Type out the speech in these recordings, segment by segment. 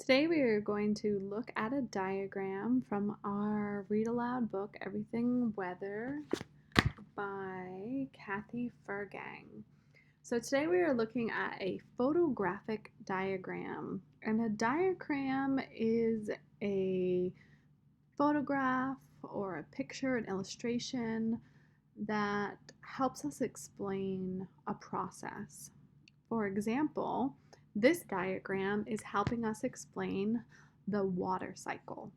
Today we are going to look at a diagram from our read aloud book, Everything Weather by Kathy Fergang. So today we are looking at a photographic diagram, and a diagram is a photograph or a picture, an illustration that helps us explain a process. For example, this diagram is helping us explain the water cycle.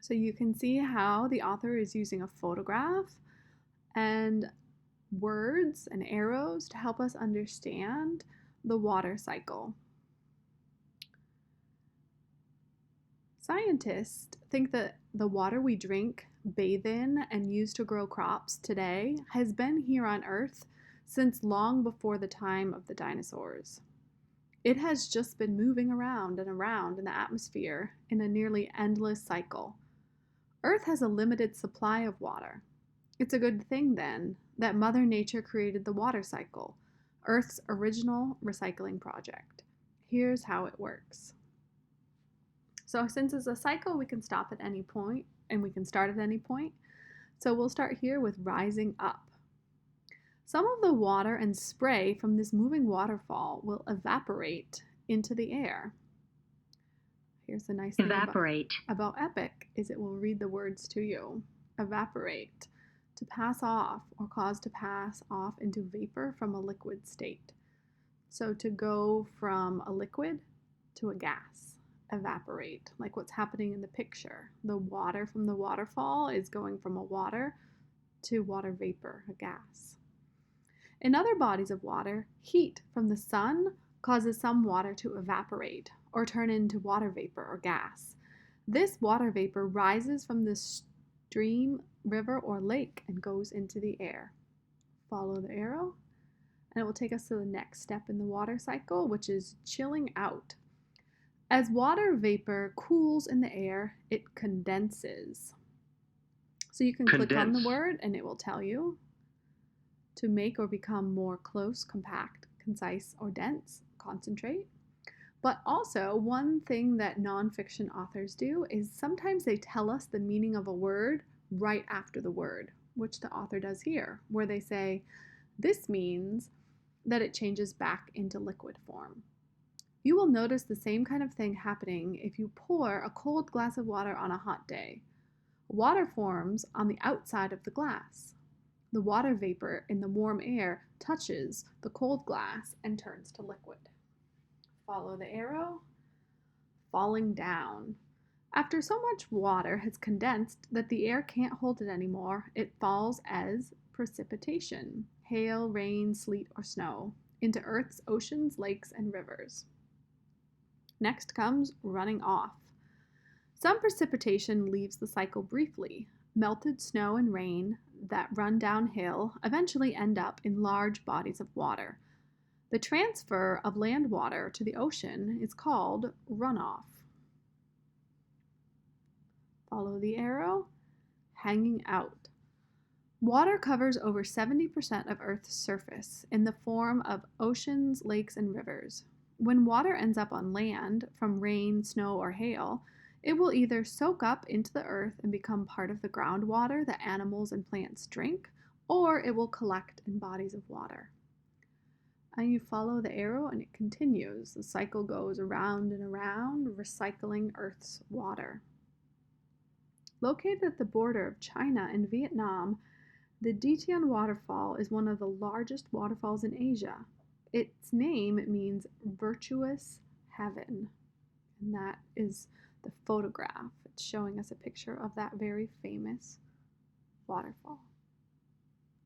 So you can see how the author is using a photograph and words and arrows to help us understand the water cycle. Scientists think that the water we drink, bathe in, and use to grow crops today has been here on Earth since long before the time of the dinosaurs. It has just been moving around and around in the atmosphere in a nearly endless cycle. Earth has a limited supply of water. It's a good thing, then, that Mother Nature created the water cycle, Earth's original recycling project. Here's how it works. So since it's a cycle, we can stop at any point and we can start at any point. So we'll start here with rising up. Some of the water and spray from this moving waterfall will evaporate into the air. Here's the nice thing about Epic is it will read the words to you. Evaporate, to pass off or cause to pass off into vapor from a liquid state. So to go from a liquid to a gas, evaporate, like what's happening in the picture. The water from the waterfall is going from a water to water vapor, a gas. In other bodies of water, heat from the sun causes some water to evaporate or turn into water vapor or gas. This water vapor rises from the stream, river, or lake and goes into the air. Follow the arrow, and it will take us to the next step in the water cycle, which is chilling out. As water vapor cools in the air, it condenses. So you can click on the word and it will tell you to make or become more close, compact, concise, or dense, concentrate. But also, one thing that nonfiction authors do is sometimes they tell us the meaning of a word right after the word, which the author does here, where they say, this means that it changes back into liquid form. You will notice the same kind of thing happening if you pour a cold glass of water on a hot day. Water forms on the outside of the glass. The water vapor in the warm air touches the cold glass and turns to liquid. Follow the arrow, falling down. After so much water has condensed that the air can't hold it anymore, it falls as precipitation, hail, rain, sleet, or snow, into Earth's oceans, lakes, and rivers. Next comes running off. Some precipitation leaves the cycle briefly. Melted snow and rain that run downhill eventually end up in large bodies of water. The transfer of land water to the ocean is called runoff. Follow the arrow, hanging out. Water covers over 70% of Earth's surface in the form of oceans, lakes, and rivers. When water ends up on land from rain, snow, or hail, it will either soak up into the earth and become part of the groundwater that animals and plants drink, or it will collect in bodies of water. And you follow the arrow and it continues. The cycle goes around and around, recycling Earth's water. Located at the border of China and Vietnam, the Ditian waterfall is one of the largest waterfalls in Asia. Its name means virtuous heaven, and that is the photograph. It's showing us a picture of that very famous waterfall.